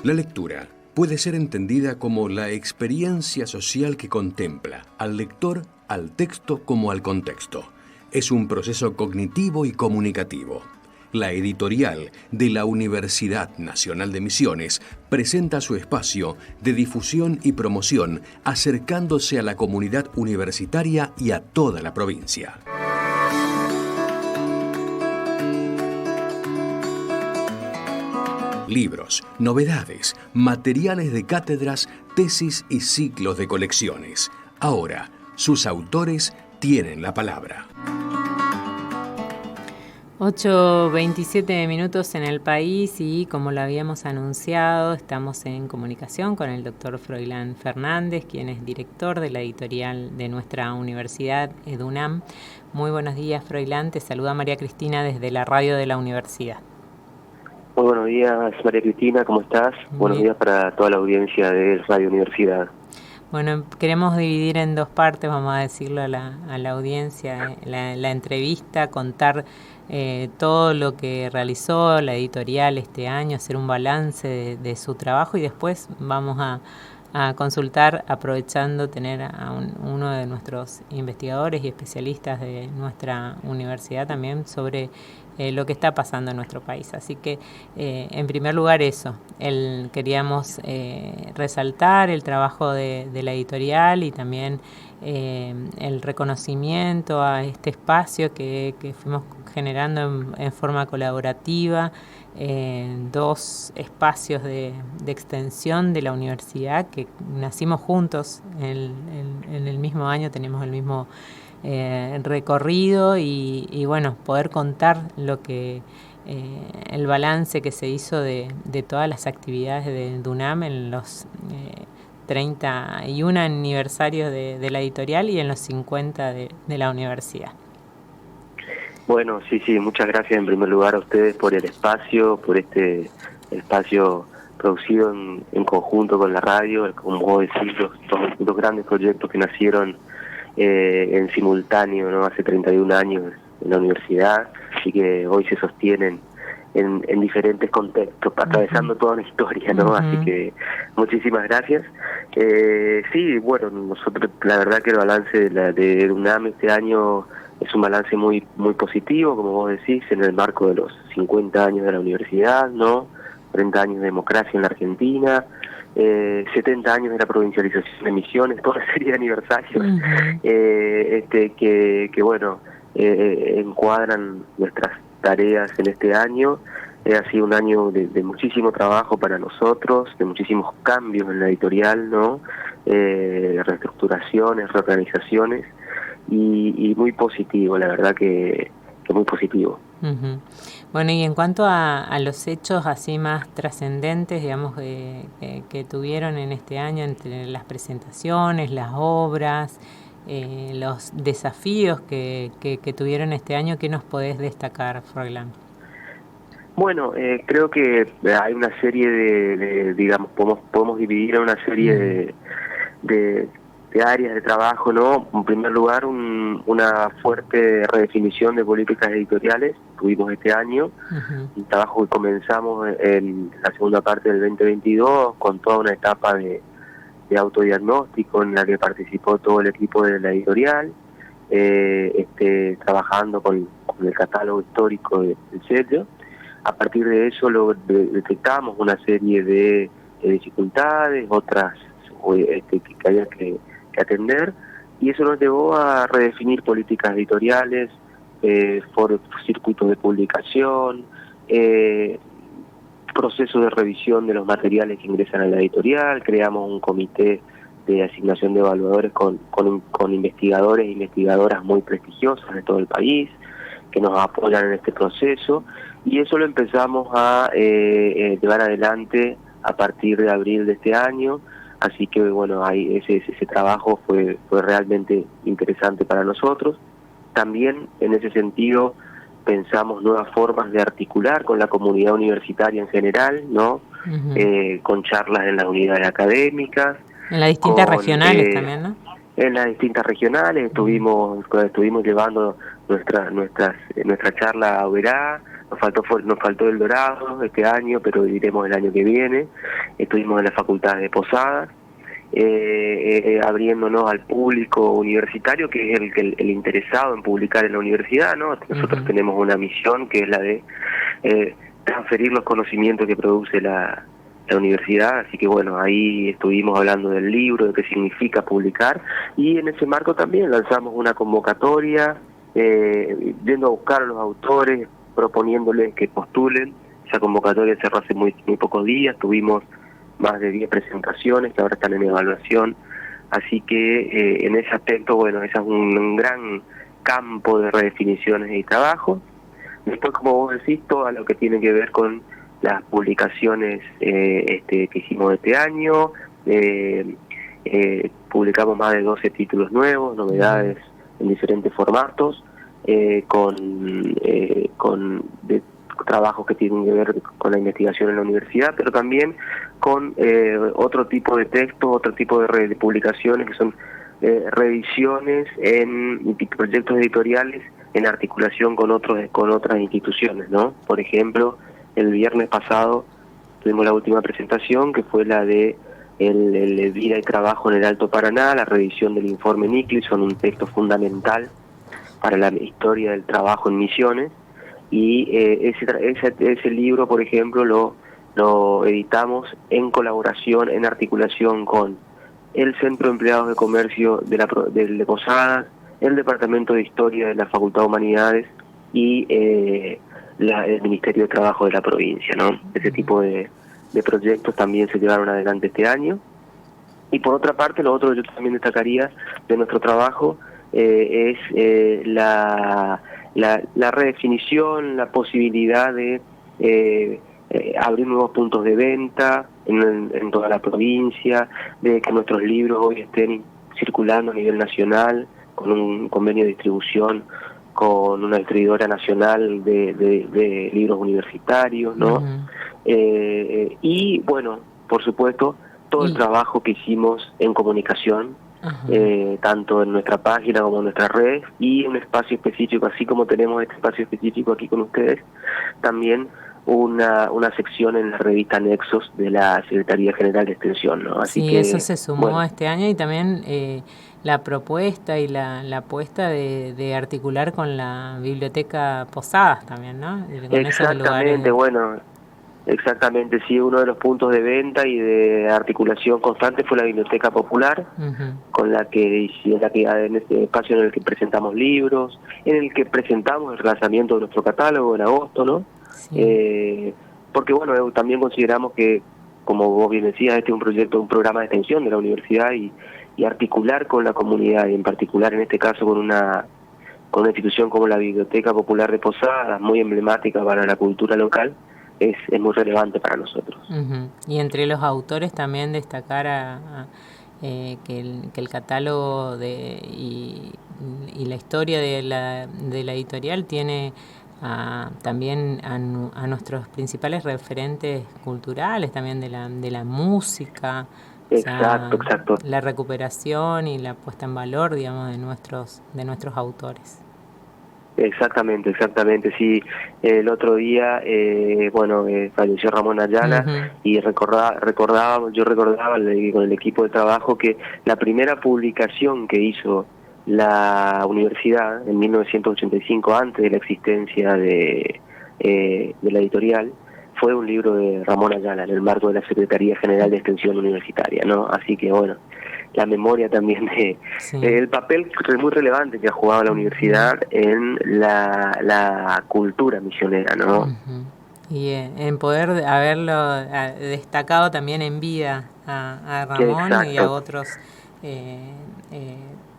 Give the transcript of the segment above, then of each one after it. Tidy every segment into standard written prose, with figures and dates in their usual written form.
La lectura puede ser entendida como la experiencia social que contempla al lector, al texto como al contexto. Es un proceso cognitivo y comunicativo. La editorial de la Universidad Nacional de Misiones presenta su espacio de difusión y promoción acercándose a la comunidad universitaria y a toda la provincia. Libros, novedades, materiales de cátedras, tesis y ciclos de colecciones. Ahora, sus autores tienen la palabra. 8:27 minutos en el país y como lo habíamos anunciado, estamos en comunicación con el doctor Froilán Fernández, quien es director de la editorial de nuestra universidad, EDUNAM. Muy buenos días, Froilán. Te saluda María Cristina desde la radio de la universidad. Muy buenos días, María Cristina, ¿cómo estás? Bien. Buenos días para toda la audiencia de Radio Universidad. Bueno, queremos dividir en dos partes, vamos a decirlo a la audiencia, la entrevista, contar todo lo que realizó la editorial este año, hacer un balance de su trabajo y después vamos a consultar, aprovechando tener a uno de nuestros investigadores y especialistas de nuestra universidad también sobre lo que está pasando en nuestro país. Así que, en primer lugar, queríamos resaltar el trabajo de la editorial y también el reconocimiento a este espacio que fuimos generando en forma colaborativa, dos espacios de extensión de la universidad que nacimos juntos en el mismo año, tenemos el mismo recorrido y bueno, poder contar lo que el balance que se hizo de todas las actividades de EDUNAM en los 31 aniversarios de la editorial y en los 50 de la universidad. Bueno, sí, muchas gracias en primer lugar a ustedes por el espacio, por este espacio producido en conjunto con la radio, como vos decís, los grandes proyectos que nacieron en simultáneo, ¿no? Hace 31 años en la universidad y que hoy se sostienen en diferentes contextos, atravesando toda una historia, ¿no? Así que muchísimas gracias. Sí, bueno, nosotros la verdad que el balance de UNAM este año es un balance muy positivo, como vos decís, en el marco de los 50 años de la universidad, ¿no? 30 años de democracia en la Argentina, 70 años de la provincialización de Misiones, toda una serie de aniversarios que bueno, encuadran nuestras tareas en este año. Ha sido un año de muchísimo trabajo para nosotros, de muchísimos cambios en la editorial, ¿no? Reestructuraciones, reorganizaciones y muy positivo, la verdad que muy positivo. Uh-huh. Bueno, y en cuanto a los hechos así más trascendentes, digamos, que tuvieron en este año, entre las presentaciones, las obras, los desafíos que tuvieron este año, ¿qué nos podés destacar, Froilán? Bueno, creo que hay una serie de digamos, podemos dividir en una serie de áreas de trabajo, ¿no? En primer lugar, una fuerte redefinición de políticas editoriales tuvimos este año, un trabajo que comenzamos en la segunda parte del 2022 con toda una etapa de autodiagnóstico en la que participó todo el equipo de la editorial, trabajando con el catálogo histórico del sello. A partir de eso detectamos una serie de dificultades, otras que había que atender, y eso nos llevó a redefinir políticas editoriales, circuitos de publicación, proceso de revisión de los materiales que ingresan a la editorial. Creamos un comité de asignación de evaluadores con investigadores e investigadoras muy prestigiosas de todo el país que nos apoyan en este proceso, y eso lo empezamos a llevar adelante a partir de abril de este año. Así que bueno, ese trabajo fue realmente interesante para nosotros. También en ese sentido pensamos nuevas formas de articular con la comunidad universitaria en general, ¿no? Con charlas en las unidades académicas. En las distintas regionales también, ¿no? En las distintas regionales estuvimos llevando nuestra charla a Oberá, nos faltó El Dorado este año, pero iremos el año que viene. Estuvimos en la Facultad de Posadas, abriéndonos al público universitario, que es el interesado en publicar en la universidad, ¿no? Nosotros tenemos una misión que es la de transferir los conocimientos que produce la universidad, así que bueno, ahí estuvimos hablando del libro, de qué significa publicar, y en ese marco también lanzamos una convocatoria, yendo a buscar a los autores, proponiéndoles que postulen. Esa convocatoria cerró hace muy pocos días, tuvimos más de 10 presentaciones que ahora están en evaluación, así que en ese aspecto, bueno, ese es un gran campo de redefiniciones y trabajo. Después, como vos decís, todo lo que tiene que ver con las publicaciones que hicimos este año, publicamos más de 12 títulos nuevos, novedades en diferentes formatos, con trabajos que tienen que ver con la investigación en la universidad, pero también con otro tipo de textos, otro tipo de publicaciones que son revisiones en proyectos editoriales en articulación con otras instituciones, ¿no? Por ejemplo, el viernes pasado tuvimos la última presentación, que fue la de el Vida y Trabajo en el Alto Paraná, la revisión del informe Nicholson, un texto fundamental para la historia del trabajo en Misiones, y ese libro, por ejemplo, lo editamos en colaboración, en articulación con el Centro de Empleados de Comercio de Posadas, el Departamento de Historia de la Facultad de Humanidades y el Ministerio de Trabajo de la provincia, ¿no? Ese tipo de proyectos también se llevaron adelante este año. Y por otra parte, lo otro que yo también destacaría de nuestro trabajo es la redefinición, la posibilidad de abrir nuevos puntos de venta en toda la provincia, de que nuestros libros hoy estén circulando a nivel nacional, con un convenio de distribución con una distribuidora nacional de libros universitarios, ¿no? Y bueno, por supuesto, todo el trabajo que hicimos en comunicación, tanto en nuestra página como en nuestras redes, y un espacio específico, así como tenemos este espacio específico aquí con ustedes, también una sección en la revista Nexos de la Secretaría General de Extensión, ¿no? Así sí, que eso se sumó bueno, este año, y también la propuesta y la apuesta de articular con la Biblioteca Posadas también, ¿no? Con esos lugares exactamente, bueno, exactamente, sí, uno de los puntos de venta y de articulación constante fue la Biblioteca Popular, con en este espacio en el que presentamos libros, en el que presentamos el lanzamiento de nuestro catálogo en agosto, ¿no? Sí. Porque bueno, también consideramos que, como vos bien decías, este es un programa de extensión de la universidad, y articular con la comunidad, y en particular en este caso con una institución como la Biblioteca Popular de Posadas, muy emblemática para la cultura local, es muy relevante para nosotros. Y entre los autores también destacar que el catálogo y la historia de la editorial tiene también a nuestros principales referentes culturales, también de la música. Exacto. La recuperación y la puesta en valor, digamos, de nuestros autores. Exactamente, sí. El otro día, falleció Ramón Ayala, y yo recordaba con el equipo de trabajo que la primera publicación que hizo la universidad en 1985, antes de la existencia de la editorial, fue un libro de Ramón Ayala en el marco de la Secretaría General de Extensión Universitaria, ¿no? Así que bueno, la memoria también el papel muy relevante que ha jugado la universidad en la cultura misionera, ¿no? Y en poder haberlo destacado también en vida a Ramón. Exacto. Y a otros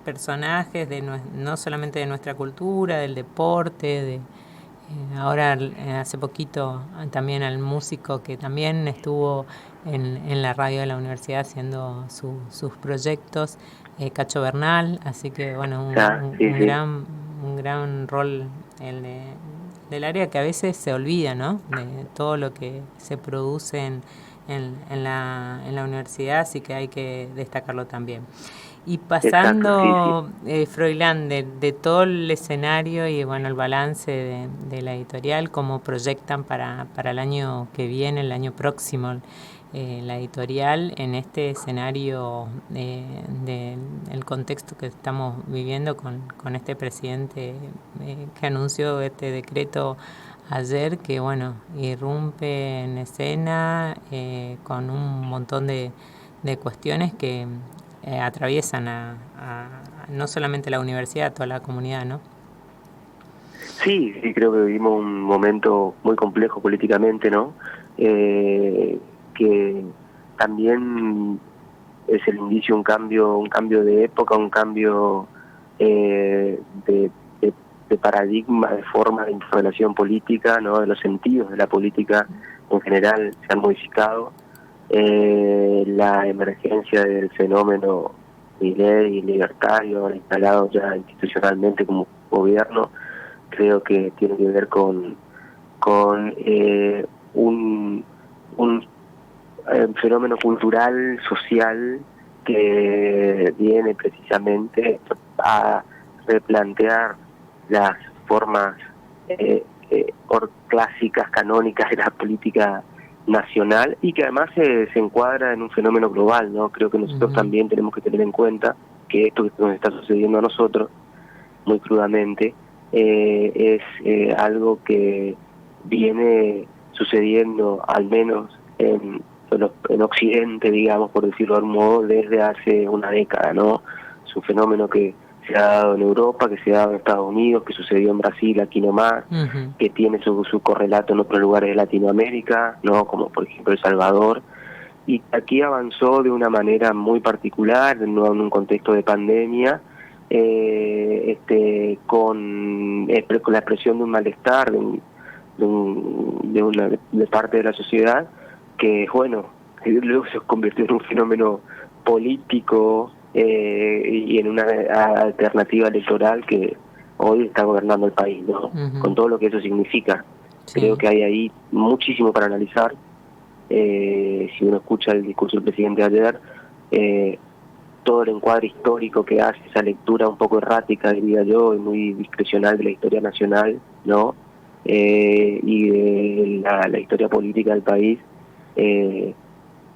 personajes no solamente de nuestra cultura, del deporte, ahora hace poquito también al músico que también estuvo en la radio de la universidad haciendo sus proyectos, Cacho Bernal, así que bueno, un gran rol del área que a veces se olvida, ¿no? De todo lo que se produce en la universidad, así que hay que destacarlo también. Y pasando, Exacto, sí, Froilán, de todo el escenario y bueno, el balance de la editorial, ¿cómo proyectan para el año que viene, el año próximo, la editorial en este escenario del contexto que estamos viviendo con este presidente que anunció este decreto ayer, que bueno, irrumpe en escena con un montón de cuestiones que atraviesan no solamente la universidad, a toda la comunidad, ¿no? sí, creo que vivimos un momento muy complejo políticamente, ¿no? Que también es el inicio de un cambio de época, un cambio de paradigma, de forma de relación política, ¿no? De los sentidos de la política en general se han modificado. La emergencia del fenómeno Milei y libertario instalado ya institucionalmente como gobierno, creo que tiene que ver con un fenómeno cultural, social, que viene precisamente a replantear las formas clásicas, canónicas de la política nacional, y que además se encuadra en un fenómeno global, ¿no? Creo que nosotros también tenemos que tener en cuenta que esto que nos está sucediendo a nosotros, muy crudamente, es algo que viene sucediendo, al menos en Occidente, digamos, por decirlo de algún modo, desde hace una década, ¿no? Es un fenómeno que se ha dado en Europa, que se ha dado en Estados Unidos, que sucedió en Brasil, aquí nomás, que tiene su correlato en otros lugares de Latinoamérica, ¿no? Como por ejemplo El Salvador, y aquí avanzó de una manera muy particular, no en un contexto de pandemia, con la expresión de un malestar de parte de la sociedad, que bueno, luego se convirtió en un fenómeno político y en una alternativa electoral que hoy está gobernando el país, ¿no? Con todo lo que eso significa. Sí. Creo que hay ahí muchísimo para analizar. Si uno escucha el discurso del presidente ayer, todo el encuadre histórico que hace, esa lectura un poco errática, diría yo, y muy discrecional de la historia nacional, ¿no? Y de la historia política del país,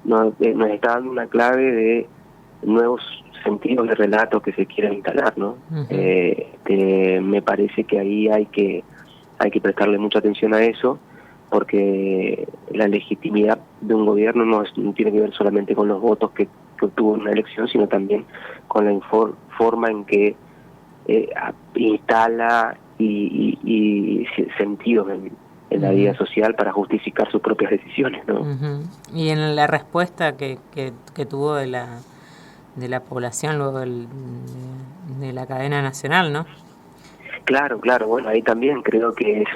nos está dando una clave de nuevos sentidos de relatos que se quieren instalar, ¿no? Me parece que ahí hay que prestarle mucha atención a eso, porque la legitimidad de un gobierno no tiene que ver solamente con los votos que obtuvo en una elección, sino también con la forma en que instala y sentidos en la vida social para justificar sus propias decisiones, ¿no? Y en la respuesta que tuvo de la población luego de la cadena nacional, ¿no? Claro, bueno, ahí también creo que es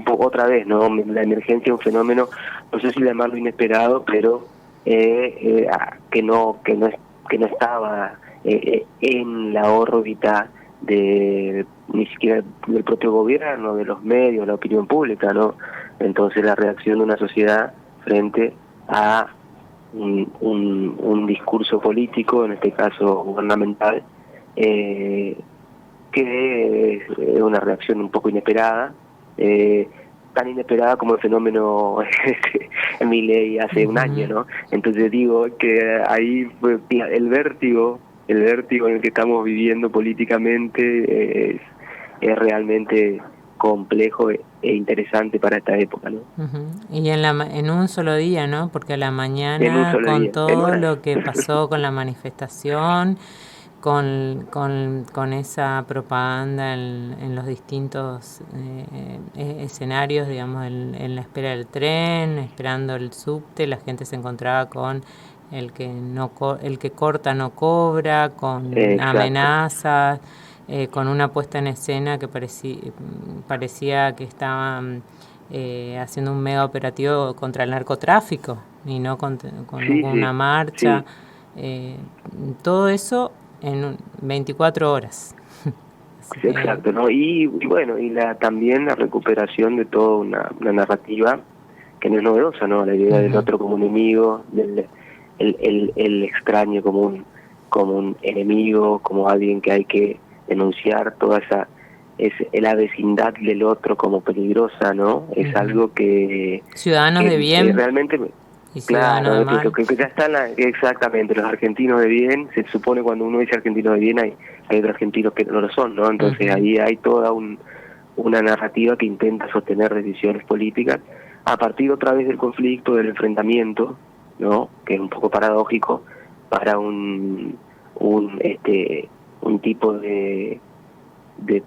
otra vez, ¿no? La emergencia es un fenómeno, no sé si llamarlo inesperado, pero que no estaba en la órbita ni siquiera del propio gobierno, de los medios, la opinión pública, ¿no? Entonces la reacción de una sociedad frente a un discurso político, en este caso gubernamental, que es una reacción un poco inesperada, tan inesperada como el fenómeno Milei hace un año, ¿no? Entonces digo que ahí el vértigo en el que estamos viviendo políticamente es realmente complejo e interesante para esta época, ¿no? Y en un solo día, ¿no? Porque a la mañana, con día, todo lo que pasó con la manifestación, con esa propaganda en los distintos escenarios, digamos, en la espera del tren, esperando el subte, la gente se encontraba con el que corta no cobra, con amenazas, con una puesta en escena que parecía que estaban haciendo un mega operativo contra el narcotráfico y no con una marcha. Todo eso en 24 horas. Exacto, ¿no? Y bueno, también la recuperación de toda una narrativa que no es novedosa, ¿no? La idea del otro como enemigo, el extraño como como un enemigo, como alguien que hay que denunciar, toda esa es la vecindad del otro como peligrosa, ¿no? Es algo que ciudadanos de bien que realmente y ciudadanos de mal. que ya están exactamente los argentinos de bien. Se supone cuando uno dice argentino de bien hay otros argentinos que no lo son, ¿no? Entonces ahí hay toda una narrativa que intenta sostener decisiones políticas a partir otra vez del conflicto, del enfrentamiento, ¿no? Que es un poco paradójico para un tipo de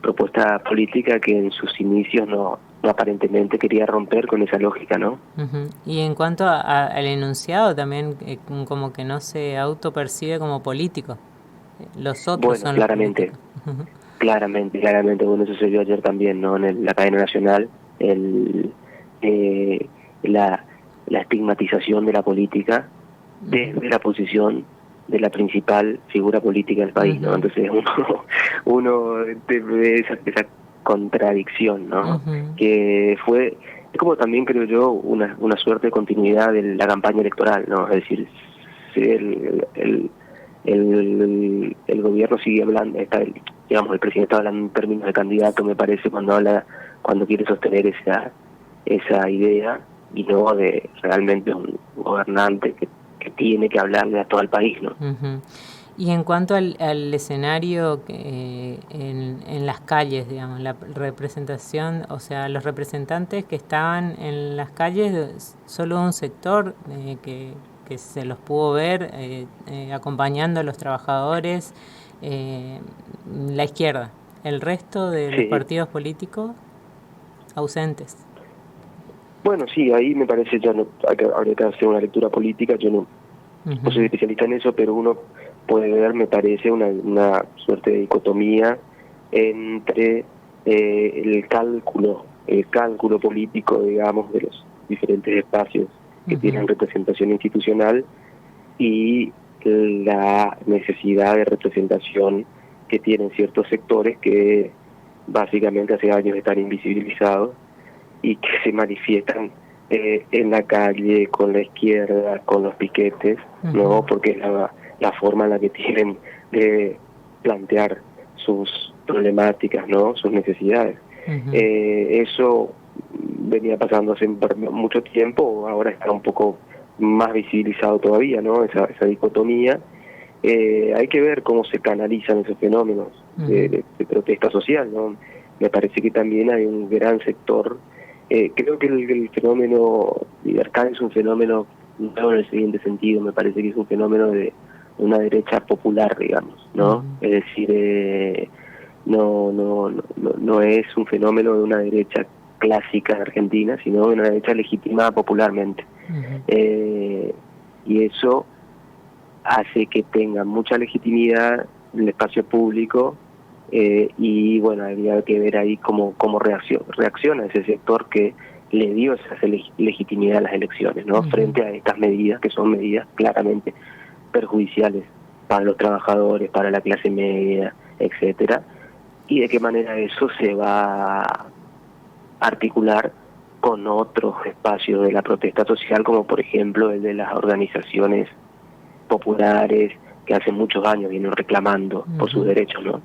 propuesta política que en sus inicios no aparentemente quería romper con esa lógica, ¿no? Y en cuanto al enunciado también, como que no se autopercibe como político. Los otros son claramente, los políticos. claramente, bueno, eso se vio ayer también, ¿no? En la cadena nacional, la estigmatización de la política desde la posición de la principal figura política del país, ¿no? Entonces uno ve esa contradicción, ¿no? Que fue, es como también creo yo una suerte de continuidad de la campaña electoral, ¿no? Es decir, el gobierno sigue hablando, el presidente está hablando en términos de candidato, me parece, cuando quiere sostener esa idea, y no de realmente un gobernante que tiene que hablarle a todo el país, ¿no? Y en cuanto al escenario en las calles, digamos, la representación, o sea, los representantes que estaban en las calles, solo un sector que se los pudo ver acompañando a los trabajadores, la izquierda, el resto de los partidos políticos ausentes. Bueno, sí, ahí me parece ya habría que hacer una lectura política. Yo no soy especialista en eso, pero uno puede ver, me parece, una suerte de dicotomía entre el cálculo político, digamos, de los diferentes espacios que tienen representación institucional y la necesidad de representación que tienen ciertos sectores que básicamente hace años están invisibilizados y que se manifiestan en la calle, con la izquierda, con los piquetes, ¿no? Porque es la forma en la que tienen de plantear sus problemáticas, ¿no? Sus necesidades. Eso venía pasando hace mucho tiempo, ahora está un poco más visibilizado todavía, ¿no? Esa dicotomía. Hay que ver cómo se canalizan esos fenómenos de protesta social, ¿no? Me parece que también hay un gran sector. Creo que el fenómeno libertario es un fenómeno nuevo en el siguiente sentido. Me parece que es un fenómeno de una derecha popular, digamos, ¿no? Es decir, no es un fenómeno de una derecha clásica argentina, sino de una derecha legitimada popularmente. Y eso hace que tenga mucha legitimidad en el espacio público. Y bueno, habría que ver ahí cómo reacciona ese sector que le dio esa legitimidad a las elecciones, ¿no? Frente a estas medidas, que son medidas claramente perjudiciales para los trabajadores, para la clase media, etcétera, y de qué manera eso se va a articular con otros espacios de la protesta social, como por ejemplo el de las organizaciones populares que hace muchos años vienen reclamando por sus derechos, ¿no?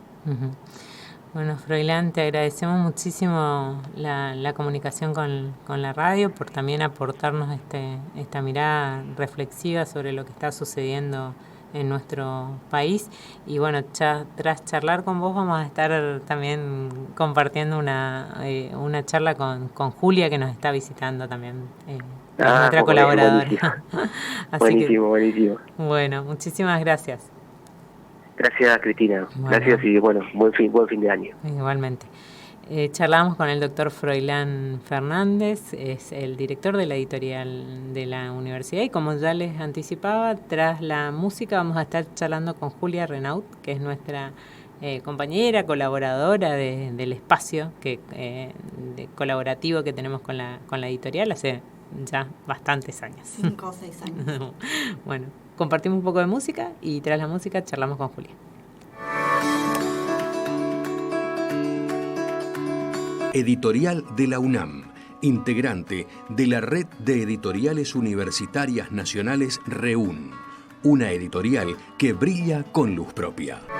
Bueno, Froilán, te agradecemos muchísimo la comunicación con la radio, por también aportarnos esta mirada reflexiva sobre lo que está sucediendo en nuestro país. Y bueno, tras charlar con vos vamos a estar también compartiendo una charla con Julia, que nos está visitando también, nuestra colaboradora. Buenísimo. Bueno, muchísimas gracias. Gracias, Cristina. Bueno. Gracias y bueno, buen fin de año. Igualmente. Charlamos con el doctor Froilán Fernández, es el director de la editorial de la universidad, y como ya les anticipaba, tras la música vamos a estar charlando con Julia Renaud, que es nuestra compañera, colaboradora del espacio colaborativo que tenemos con la editorial hace ya bastantes años. 5 o 6 años. Bueno, compartimos un poco de música y tras la música charlamos con Julia. Editorial de la UNAM, integrante de la Red de Editoriales Universitarias Nacionales REUN. una editorial que brilla con luz propia.